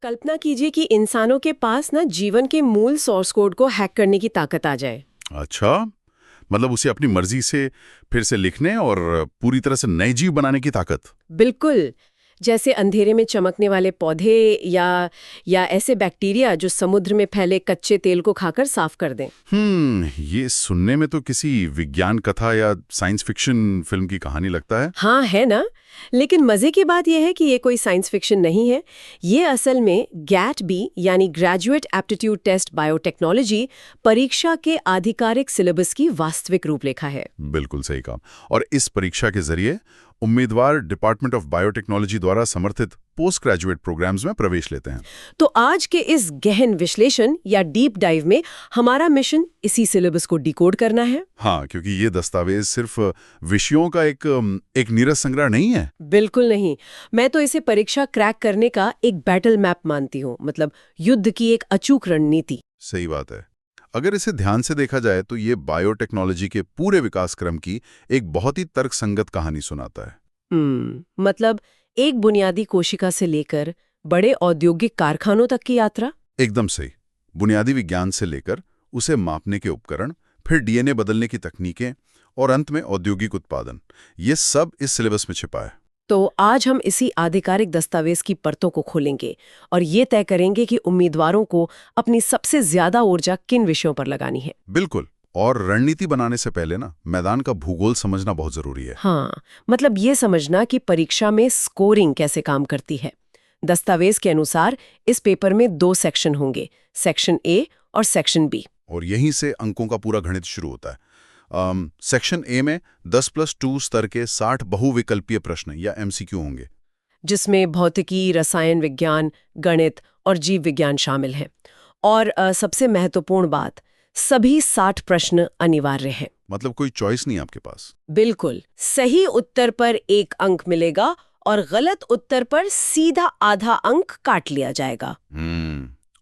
कल्पना कीजिए कि इंसानों के पास ना जीवन के मूल सोर्स कोड को हैक करने की ताकत आ जाए। अच्छा, मतलब उसे अपनी मर्जी से फिर से लिखने और पूरी तरह से नए जीव बनाने की ताकत। बिल्कुल। जैसे अंधेरे में चमकने वाले पौधे या ऐसे बैक्टीरिया जो समुद्र में फैले कच्चे तेल को खाकर साफ कर दें। ये सुनने में तो किसी विज्ञान कथा या साइंस फिक्शन फिल्म की कहानी लगता है। हाँ, है ना। लेकिन मजे की बात यह है कि ये कोई साइंस फिक्शन नहीं है। ये असल में GATB यानी ग्रेजुएट एप्टीट्यूड टेस्ट बायोटेक्नोलॉजी परीक्षा के आधिकारिक सिलेबस की वास्तविक रूपरेखा है। बिल्कुल सही कहा। और इस परीक्षा के जरिए उम्मीदवार डिपार्टमेंट ऑफ बायोटेक्नोलॉजी द्वारा समर्थित पोस्ट ग्रेजुएट प्रोग्राम्स में प्रवेश लेते हैं। तो आज के इस गहन विश्लेषण या डीप डाइव में हमारा मिशन इसी सिलेबस को डिकोड करना है। हाँ, क्योंकि ये दस्तावेज सिर्फ विषयों का एक नीरस संग्रह नहीं है। बिल्कुल नहीं। मैं तो इसे परीक्षा क्रैक करने का एक बैटल मैप मानती हूँ, मतलब युद्ध की एक अचूक रणनीति। सही बात है। अगर इसे ध्यान से देखा जाए तो ये बायोटेक्नोलॉजी के पूरे विकास क्रम की एक बहुत ही तर्कसंगत कहानी सुनाता है। मतलब एक बुनियादी कोशिका से लेकर बड़े औद्योगिक कारखानों तक की यात्रा। एकदम सही। बुनियादी विज्ञान से लेकर उसे मापने के उपकरण, फिर डीएनए बदलने की तकनीकें और अंत में औद्योगिक उत्पादन, ये सब इस सिलेबस में छिपा है। तो आज हम इसी आधिकारिक दस्तावेज की परतों को खोलेंगे और ये तय करेंगे कि उम्मीदवारों को अपनी सबसे ज्यादा ऊर्जा किन विषयों पर लगानी है। बिल्कुल। और रणनीति बनाने से पहले ना मैदान का भूगोल समझना बहुत जरूरी है। हाँ, मतलब ये समझना कि परीक्षा में स्कोरिंग कैसे काम करती है। दस्तावेज के अनुसार इस पेपर में 2 सेक्शन होंगे, सेक्शन ए और सेक्शन बी। और यहीं से अंकों का पूरा गणित शुरू होता है। सेक्शन ए में 10+2 स्तर के 60 बहुविकल्पीय प्रश्न या MCQ होंगे, जिसमें भौतिकी, रसायन विज्ञान, गणित और जीव विज्ञान शामिल हैं। और सबसे महत्वपूर्ण बात, सभी 60 प्रश्न अनिवार्य हैं। मतलब कोई चॉइस नहीं आपके पास। बिल्कुल। सही उत्तर पर 1 अंक मिलेगा और गलत उत्तर पर सीधा आधा अंक काट लिया जाएगा।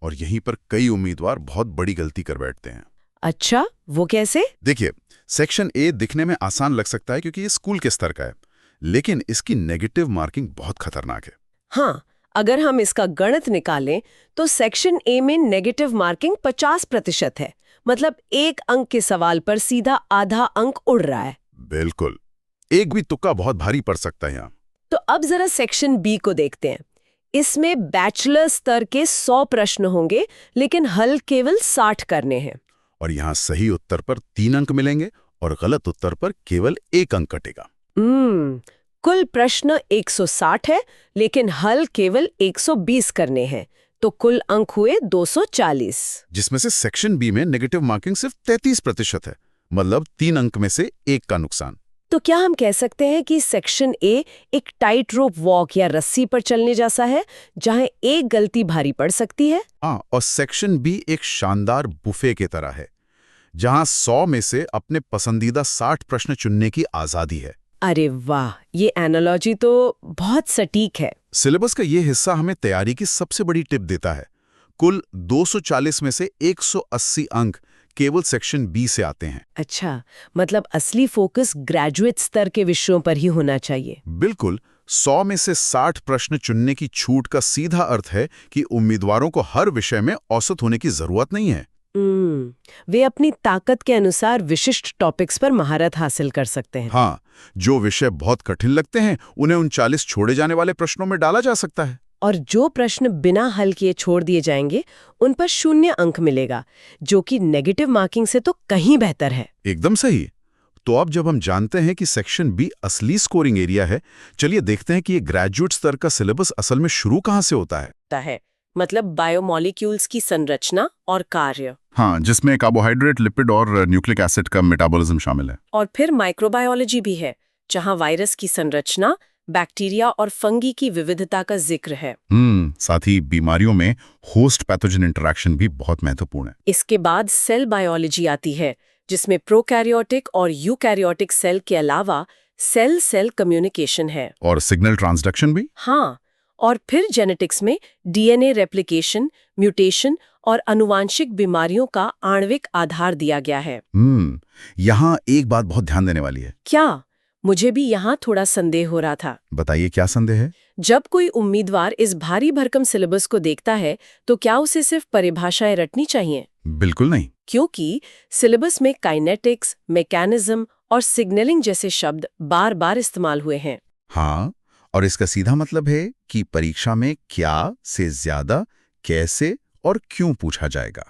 और यहीं पर कई उम्मीदवार बहुत बड़ी गलती कर बैठते हैं। अच्छा, वो कैसे? देखिए, सेक्शन ए दिखने में आसान लग सकता है क्योंकि ये स्कूल के स्तर का है, लेकिन इसकी नेगेटिव मार्किंग बहुत खतरनाक है। हाँ, अगर हम इसका गणित निकालें तो सेक्शन ए में नेगेटिव मार्किंग 50% है। मतलब 1 अंक के सवाल पर सीधा आधा अंक उड़ रहा है। बिल्कुल। एक भी तुक्का बहुत भारी पड़ सकता है यहाँ। तो अब जरा सेक्शन बी को देखते हैं। इसमें बैचलर स्तर के 100 प्रश्न होंगे, लेकिन हल केवल 60 करने हैं। और यहाँ सही उत्तर पर 3 अंक मिलेंगे और गलत उत्तर पर केवल 1 अंक कटेगा। कुल प्रश्न 160 है, लेकिन हल केवल 120 करने हैं। तो कुल अंक हुए 240। जिसमें से सेक्शन बी में नेगेटिव मार्किंग सिर्फ 33% है, मतलब 3 अंक में से 1 का नुकसान। तो क्या हम कह सकते हैं कि सेक्शन ए एक टाइट रोप वॉक या रस्सी पर चलने जैसा है, जहां एक गलती भारी पड़ सकती है? हाँ, और सेक्शन बी एक शानदार बुफे की तरह है, जहां 100 में से अपने पसंदीदा 60 प्रश्न चुनने की आजादी है। अरे वाह, ये एनालॉजी तो बहुत सटीक है। सिलेबस का ये हिस्सा हमें तैयारी की सबसे बड़ी टिप देता है। कुल 240 में से 180 अंक केवल सेक्शन बी से आते हैं। अच्छा, मतलब असली फोकस ग्रेजुएट स्तर के विषयों पर ही होना चाहिए। बिल्कुल। 100 में से 60 प्रश्न चुनने की छूट का सीधा अर्थ है कि उम्मीदवारों को हर विषय में औसत होने की जरूरत नहीं है। वे अपनी ताकत के अनुसार विशिष्ट टॉपिक्स पर महारत हासिल कर सकते हैं। हाँ, जो विषय बहुत कठिन लगते हैं उन्हें 39 छोड़े जाने वाले प्रश्नों में डाला जा सकता है। और जो प्रश्न बिना हल किए छोड़ दिए जाएंगे उन पर 0 अंक मिलेगा, जो कि नेगेटिव मार्किंग से तो कहीं बेहतर है। एकदम सही। तो अब जब हम जानते हैं कि सेक्शन बी असली स्कोरिंग एरिया है, चलिए देखते हैं कि ये ग्रेजुएट स्तर का सिलेबस असल में शुरू कहाँ से होता है। मतलब बायोमॉलिक्यूल्स की संरचना और कार्य। हाँ, जिसमें कार्बोहाइड्रेट, लिपिड और न्यूक्लिक एसिड का मेटाबॉलिज्म शामिल है। और फिर माइक्रोबायोलॉजी भी है, जहां वायरस की संरचना, बैक्टीरिया और फंगी की विविधता का जिक्र है। साथ ही बीमारियों में होस्ट पैथोजन इंटरैक्शन भी बहुत महत्वपूर्ण है। इसके बाद सेल बायोलॉजी आती है, जिसमें प्रोकैरियोटिक और यूकैरियोटिक सेल के अलावा सेल सेल कम्युनिकेशन है। और सिग्नल ट्रांसडक्शन भी। हाँ, और फिर जेनेटिक्स में डीएनए रेप्लिकेशन, म्यूटेशन और आनुवांशिक बीमारियों का आणविक आधार दिया गया है। यहाँ एक बात बहुत ध्यान देने वाली है। क्या? मुझे भी यहाँ थोड़ा संदेह हो रहा था। बताइए क्या संदेह है? जब कोई उम्मीदवार इस भारी भरकम सिलेबस को देखता है तो क्या उसे सिर्फ परिभाषाएं रटनी चाहिए? बिल्कुल नहीं। क्योंकि सिलेबस में काइनेटिक्स, मैकेनिज्म और सिग्नलिंग जैसे शब्द बार बार इस्तेमाल हुए हैं। हाँ, और इसका सीधा मतलब है कि परीक्षा में क्या से ज्यादा कैसे और क्यों पूछा जाएगा।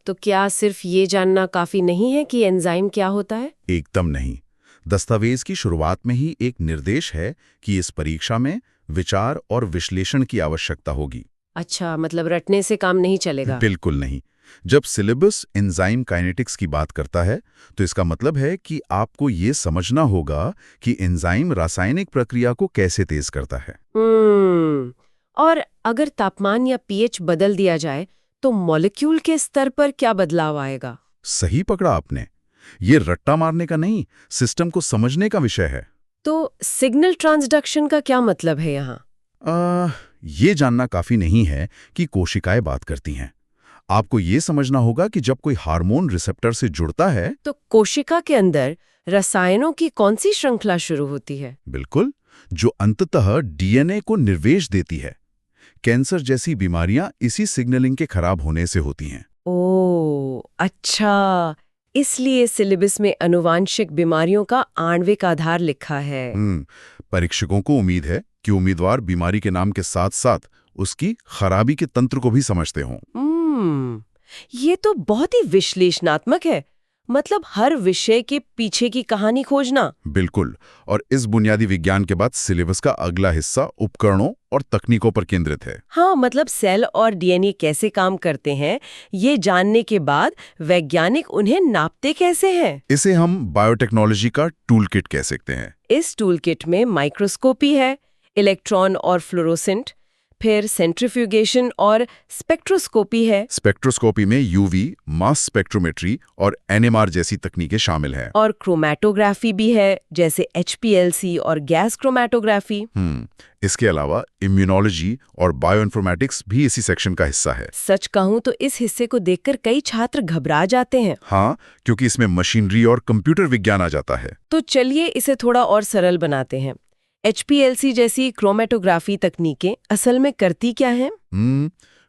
तो क्या सिर्फ ये जानना काफी नहीं है कि एंजाइम क्या होता है? एकदम नहीं। दस्तावेज की शुरुआत में ही एक निर्देश है कि इस परीक्षा में विचार और विश्लेषण की आवश्यकता होगी। अच्छा, मतलब रटने से काम नहीं चलेगा। बिल्कुल नहीं। जब सिलेबस एंजाइम काइनेटिक्स की बात करता है तो इसका मतलब है कि आपको ये समझना होगा कि एंजाइम रासायनिक प्रक्रिया को कैसे तेज करता है। और अगर तापमान या पीएच बदल दिया जाए तो मॉलिक्यूल के स्तर पर क्या बदलाव आएगा? सही पकड़ा आपने। ये रट्टा मारने का नहीं, सिस्टम को समझने का विषय है। तो सिग्नल ट्रांसडक्शन का क्या मतलब है यहाँ? ये जानना काफी नहीं है कि कोशिकाएं बात करती हैं। आपको ये समझना होगा कि जब कोई हार्मोन रिसेप्टर से जुड़ता है तो कोशिका के अंदर रसायनों की कौन सी श्रृंखला शुरू होती है? बिल्कुल, जो अंततः डीएनए को निर्देश देती है। कैंसर जैसी बीमारियां इसी सिग्नलिंग के खराब होने से होती हैं। ओह, अच्छा, इसलिए सिलेबस में आनुवांशिक बीमारियों का आणविक आधार लिखा है। परीक्षकों को उम्मीद है कि उम्मीदवार बीमारी के नाम के साथ साथ उसकी खराबी के तंत्र को भी समझते हों। ये तो बहुत ही विश्लेषणात्मक है। मतलब हर विषय के पीछे की कहानी खोजना। बिल्कुल, और इस बुनियादी विज्ञान के बाद सिलेबस का अगला हिस्सा उपकरणों और तकनीकों पर केंद्रित है। हाँ, मतलब सेल और डीएनए कैसे काम करते हैं, ये जानने के बाद वैज्ञानिक उन्हें नापते कैसे हैं? इसे हम बायोटेक्नोलॉजी का टूल किट कह सकते हैं। इस टूल किट में माइक्रोस्कोपी है, इलेक्ट्रॉन और फ्लोरोसेंट, फिर सेंट्रीफ्यूगेशन और स्पेक्ट्रोस्कोपी है। स्पेक्ट्रोस्कोपी में यूवी, मास स्पेक्ट्रोमेट्री और एनएमआर जैसी तकनीकें शामिल हैं। और क्रोमैटोग्राफी भी है, जैसे एचपीएलसी और गैस क्रोमैटोग्राफी। इसके अलावा इम्यूनोलॉजी और बायोइन्फॉर्मेटिक्स भी इसी सेक्शन का हिस्सा है। सच कहूं तो इस हिस्से को देखकर कई छात्र घबरा जाते हैं। हाँ, क्योंकि इसमें मशीनरी और कंप्यूटर विज्ञान आ जाता है। तो चलिए इसे थोड़ा और सरल बनाते हैं। एचपीएलसी जैसी क्रोमैटोग्राफी तकनीकें असल में करती क्या हैं?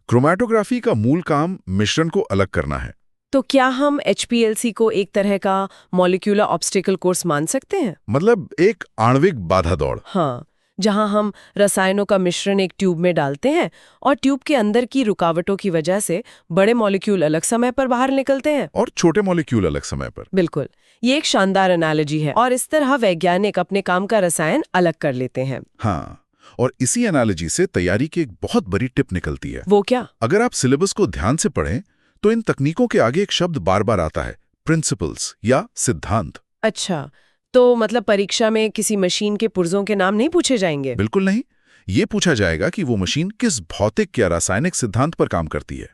क्रोमैटोग्राफी का मूल काम मिश्रण को अलग करना है। तो क्या हम एचपीएलसी को एक तरह का मॉलिक्यूलर ऑब्स्टेकल कोर्स मान सकते हैं? मतलब एक आणविक बाधा दौड़। हाँ, जहां हम रसायनों का मिश्रण एक ट्यूब में डालते हैं और ट्यूब के अंदर की रुकावटों की वजह से बड़े मॉलिक्यूल अलग समय पर बाहर निकलते हैं और छोटे मॉलिक्यूल अलग समय पर। बिल्कुल, ये एक शानदार एनालॉजी है और इस तरह वैज्ञानिक अपने काम का रसायन अलग कर लेते हैं। हाँ, और इसी एनालॉजी से तैयारी की एक बहुत बड़ी टिप निकलती है। वो क्या? अगर आप सिलेबस को ध्यान से पढ़ें तो इन तकनीकों के आगे एक शब्द बार बार आता है, प्रिंसिपल्स या सिद्धांत। अच्छा, तो मतलब परीक्षा में किसी मशीन के पुर्जों के नाम नहीं पूछे जाएंगे? बिल्कुल नहीं। ये पूछा जाएगा कि वो मशीन किस भौतिक या रासायनिक सिद्धांत पर काम करती है।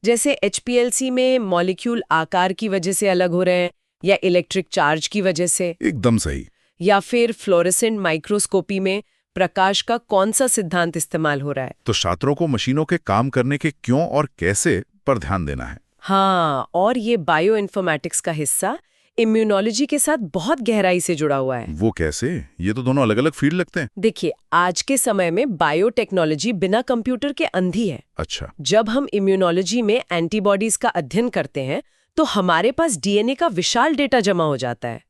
जैसे एचपीएलसी में मॉलिक्यूल आकार की वजह से अलग हो रहे हैं या इलेक्ट्रिक चार्ज की वजह से। एकदम सही। या फिर फ्लोरेसेंट माइक्रोस्कोपी में प्रकाश का कौन सा सिद्धांत इस्तेमाल हो रहा है। तो छात्रों को मशीनों के काम करने के क्यों और कैसे पर ध्यान देना है। हाँ, और ये बायो इन्फॉर्मेटिक्स का हिस्सा इम्यूनोलॉजी के साथ बहुत गहराई से जुड़ा हुआ है। वो कैसे? ये तो दोनों अलग अलग फील्ड लगते हैं। देखिए, आज के समय में बायोटेक्नोलॉजी बिना कंप्यूटर के अंधी है। अच्छा। जब हम इम्यूनोलॉजी में एंटीबॉडीज का अध्ययन करते हैं तो हमारे पास डीएनए का विशाल डेटा जमा हो जाता है।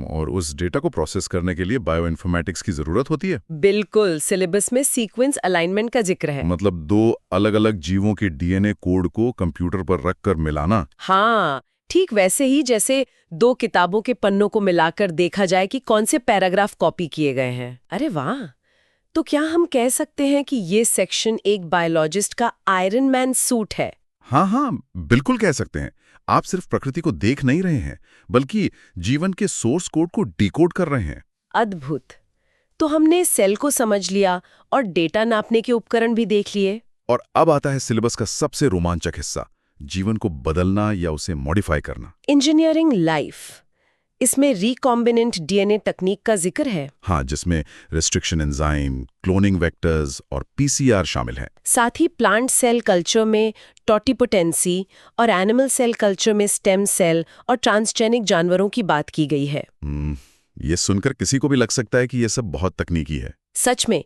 और उस डेटा को प्रोसेस करने के लिए बायोइन्फॉर्मेटिक्स की जरूरत होती है। बिल्कुल, सिलेबस में सीक्वेंस अलाइनमेंट का जिक्र है। मतलब दो अलग अलग जीवों के डीएनए कोड को कंप्यूटर पर रखकर मिलाना। हाँ, ठीक वैसे ही जैसे दो किताबों के पन्नों को मिलाकर देखा जाए कि कौन से पैराग्राफ कॉपी किए गए हैं। अरे वाह! तो क्या हम कह सकते हैं कि ये सेक्शन एक बायोलॉजिस्ट का आयरन मैन सूट है? हाँ, बिल्कुल कह सकते हैं। आप सिर्फ प्रकृति को देख नहीं रहे हैं, बल्कि जीवन के सोर्स कोड को डिकोड कर रहे हैं। अद्भुत! तो हमने सेल को समझ लिया और डेटा नापने के उपकरण भी देख लिए। और अब आता है सिलेबस का सबसे रोमांचक हिस्सा, जीवन को बदलना या उसे मॉडिफाई करना। Engineering life. इसमें रिकॉम्बिनेंट डीएनए तकनीक का जिक्र है। हाँ, जिसमें रेस्ट्रिक्शन एंजाइम, क्लोनिंग वेक्टर्स और पीसीआर शामिल हैं। साथ ही प्लांट सेल कल्चर में टोटिपोटेंसी और एनिमल सेल कल्चर में स्टेम सेल और ट्रांसजेनिक जानवरों की बात की गई है। ये सुनकर किसी को भी लग सकता है कि ये सब बहुत तकनीकी है। सच में,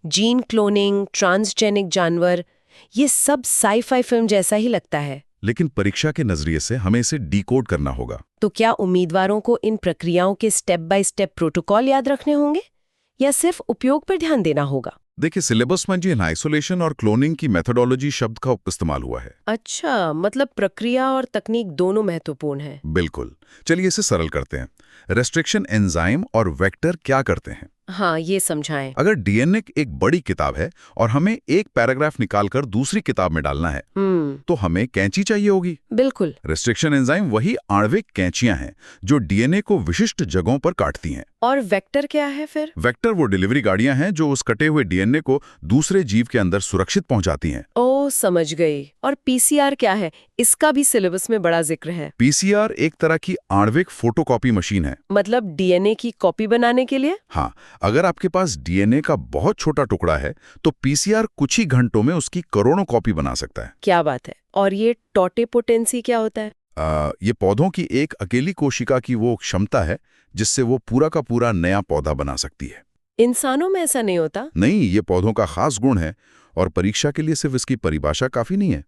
जीन क्लोनिंग, ट्रांसजेनिक जानवर, ये सब साई-फाई फिल्म जैसा ही लगता है। लेकिन परीक्षा के नजरिए से हमें इसे डिकोड करना होगा। तो क्या उम्मीदवारों को इन प्रक्रियाओं के स्टेप बाय स्टेप प्रोटोकॉल याद रखने होंगे या सिर्फ उपयोग पर ध्यान देना होगा? देखिए, सिलेबस में जी आइसोलेशन और क्लोनिंग की मेथोडोलॉजी शब्द का इस्तेमाल हुआ है। अच्छा, मतलब प्रक्रिया और तकनीक दोनों महत्वपूर्ण है। बिल्कुल। चलिए इसे सरल करते हैं। रेस्ट्रिक्शन एंजाइम और वेक्टर क्या करते हैं? हाँ, ये समझाएं। अगर डीएनए एक बड़ी किताब है और हमें एक पैराग्राफ निकालकर दूसरी किताब में डालना है, तो हमें कैंची चाहिए होगी। बिल्कुल। रेस्ट्रिक्शन एंजाइम वही आणविक कैंचियां हैं जो डीएनए को विशिष्ट जगहों पर काटती हैं। और वेक्टर क्या है फिर? वेक्टर वो डिलीवरी गाड़ियां हैं जो उस कटे हुए डीएनए को दूसरे जीव के अंदर सुरक्षित पहुंचाती हैं। ओ, समझ गई। और पीसीआर क्या है? इसका भी सिलेबस में बड़ा जिक्र है। पीसीआर एक तरह की आणविक फोटोकॉपी मशीन है। मतलब डीएनए की कॉपी बनाने के लिए? हाँ, अगर आपके पास डीएनए का बहुत छोटा टुकड़ा है तो पीसीआर कुछ ही घंटों में उसकी करोड़ों कॉपी बना सकता है। क्या बात है। और ये टोटिपोटेंसी क्या होता है? ये पौधों की एक अकेली कोशिका की वो क्षमता है जिससे वो पूरा का पूरा नया पौधा बना सकती है। इंसानों में ऐसा नहीं होता? नहीं, ये पौधों का खास गुण है और परीक्षा के लिए सिर्फ इसकी परिभाषा काफी नहीं है।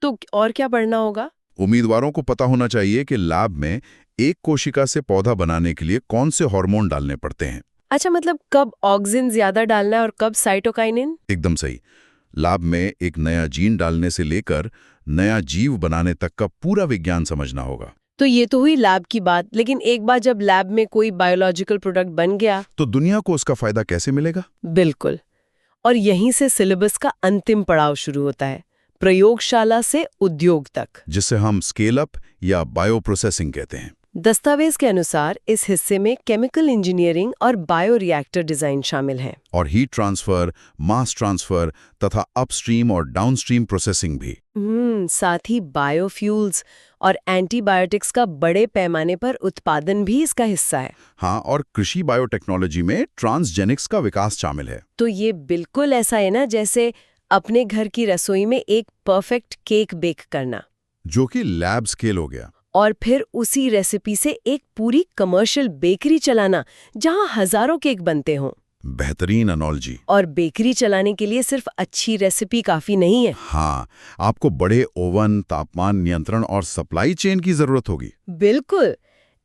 तो और क्या पढ़ना होगा? उम्मीदवारों को पता होना चाहिए कि लैब में एक कोशिका से पौधा बनाने के लिए कौन से हार्मोन डालने पड़ते हैं। अच्छा, मतलब कब ऑक्सिन ज्यादा डालना है और कब साइटोकाइनिन? एकदम सही। लैब में एक नया जीन डालने से लेकर नया जीव बनाने तक का पूरा विज्ञान समझना होगा। तो ये तो हुई लैब की बात, लेकिन एक बार जब लैब में कोई बायोलॉजिकल प्रोडक्ट बन गया तो दुनिया को उसका फायदा कैसे मिलेगा? बिल्कुल। और यहीं से सिलेबस का अंतिम पड़ाव शुरू होता है, प्रयोगशाला से उद्योग तक, जिसे हम स्केल अप या बायो प्रोसेसिंग कहते हैं। दस्तावेज के अनुसार इस हिस्से में केमिकल इंजीनियरिंग और बायो रिएक्टर डिजाइन शामिल है। और हीट ट्रांसफर, मास ट्रांसफर तथा अपस्ट्रीम और डाउनस्ट्रीम प्रोसेसिंग भी। साथ ही बायोफ्यूल्स और एंटीबायोटिक्स का बड़े पैमाने पर उत्पादन भी इसका हिस्सा है। हाँ, और कृषि बायोटेक्नोलॉजी में ट्रांसजेनिक्स का विकास शामिल है। तो ये बिल्कुल ऐसा है ना जैसे अपने घर की रसोई में एक परफेक्ट केक बेक करना, जो कि लैब स्केल हो गया। और फिर उसी रेसिपी से एक पूरी कमर्शियल बेकरी चलाना जहां हजारों केक बनते हों। बेहतरीन एनालॉजी। और बेकरी चलाने के लिए सिर्फ अच्छी रेसिपी काफी नहीं है। हाँ, आपको बड़े ओवन, तापमान नियंत्रण और सप्लाई चेन की जरूरत होगी। बिल्कुल।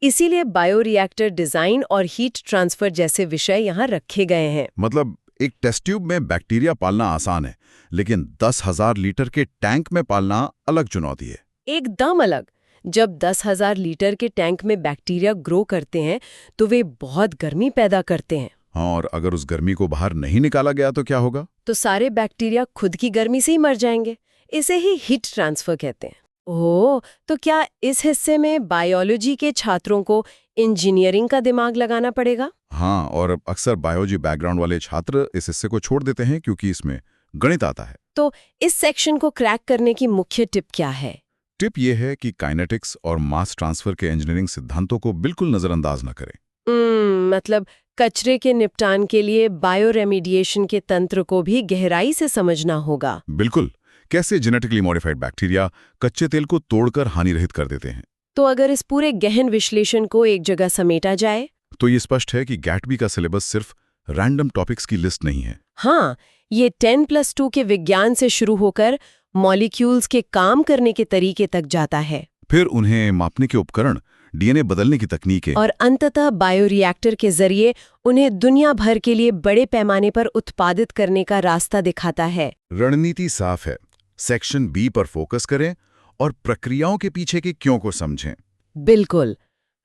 इसीलिए बायोरिएक्टर डिजाइन और हीट ट्रांसफर जैसे विषय यहाँ रखे गए हैं। मतलब एक टेस्ट ट्यूब में बैक्टीरिया पालना आसान है, लेकिन 10,000 लीटर के टैंक में पालना अलग चुनौती है। एकदम अलग। जब 10,000 लीटर के टैंक में बैक्टीरिया ग्रो करते हैं तो वे बहुत गर्मी पैदा करते हैं। हाँ, और अगर उस गर्मी को बाहर नहीं निकाला गया तो क्या होगा? तो सारे बैक्टीरिया खुद की गर्मी से ही मर जाएंगे। इसे ही हीट ट्रांसफर कहते हैं। ओह, तो क्या इस हिस्से में बायोलॉजी के छात्रों को इंजीनियरिंग का दिमाग लगाना पड़ेगा? हाँ, और अक्सर बायोलॉजी बैकग्राउंड वाले छात्र इस हिस्से को छोड़ देते हैं क्योंकि इसमें गणित आता है। तो इस सेक्शन को क्रैक करने की मुख्य टिप क्या है? टिप ये है कि काइनेटिक्स और मास ट्रांसफर के इंजीनियरिंग सिद्धांतों को बिल्कुल नजरअंदाज न करें। मतलब कचरे के निपटान के लिए बायो रेमिडिएशन के तंत्र को भी गहराई से समझना होगा। बिल्कुल। कैसे जेनेटिकली मॉडिफाइड बैक्टीरिया कच्चे तेल को तोड़कर हानिरहित कर देते हैं। तो अगर इस पूरे गहन विश्लेषण को एक जगह समेटा जाए तो ये स्पष्ट है कि गैटबी का सिलेबस सिर्फ रैंडम टॉपिक्स की लिस्ट नहीं है। हाँ, ये 10+2 के विज्ञान से शुरू होकर मॉलिक्यूल्स के काम करने के तरीके तक जाता है, फिर उन्हें मापने के उपकरण, डीएनए बदलने की तकनीकें, और अंततः बायोरिएक्टर के जरिए उन्हें दुनिया भर के लिए बड़े पैमाने पर उत्पादित करने का रास्ता दिखाता है। रणनीति साफ है। सेक्शन बी पर फोकस करें और प्रक्रियाओं के पीछे के क्यों को समझें। बिल्कुल।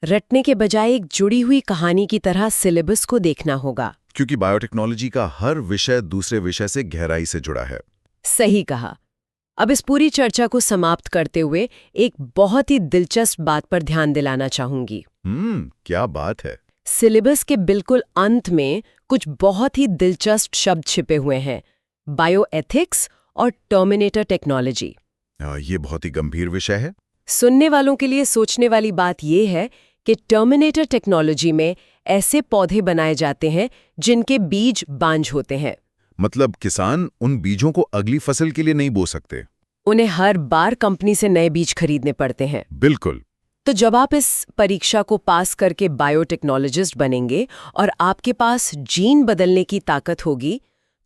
रटने के बजाय एक जुड़ी हुई कहानी की तरह सिलेबस को देखना होगा, क्योंकि बायोटेक्नोलॉजी का हर विषय दूसरे विषय से गहराई से जुड़ा है। सही कहा। अब इस पूरी चर्चा को समाप्त करते हुए एक बहुत ही दिलचस्प बात पर ध्यान दिलाना चाहूंगी। क्या बात है। सिलेबस के बिल्कुल अंत में कुछ बहुत ही दिलचस्प शब्द छिपे हुए हैं, बायोएथिक्स और टर्मिनेटर टेक्नोलॉजी। ये बहुत ही गंभीर विषय है। सुनने वालों के लिए सोचने वाली बात यह है कि टर्मिनेटर टेक्नोलॉजी में ऐसे पौधे बनाए जाते हैं जिनके बीज बांझ होते हैं। मतलब किसान उन बीजों को अगली फसल के लिए नहीं बो सकते। उन्हें हर बार कंपनी से नए बीज खरीदने पड़ते हैं। बिल्कुल। तो जब आप इस परीक्षा को पास करके बायोटेक्नोलॉजिस्ट बनेंगे और आपके पास जीन बदलने की ताकत होगी,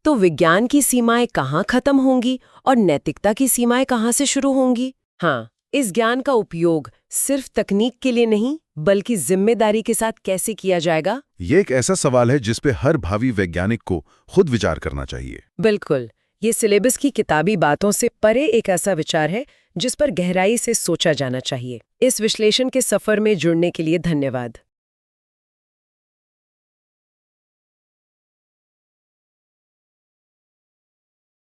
तो विज्ञान की सीमाएं कहाँ खत्म होंगी और नैतिकता की सीमाएं कहाँ से शुरू होंगी? हाँ, इस ज्ञान का उपयोग सिर्फ तकनीक के लिए नहीं, बल्कि जिम्मेदारी के साथ कैसे किया जाएगा? ये एक ऐसा सवाल है जिस पे हर भावी वैज्ञानिक को खुद विचार करना चाहिए। बिल्कुल। ये सिलेबस की किताबी बातों से परे एक ऐसा विचार है जिस पर गहराई से सोचा जाना चाहिए। इस विश्लेषण के सफर में जुड़ने के लिए धन्यवाद।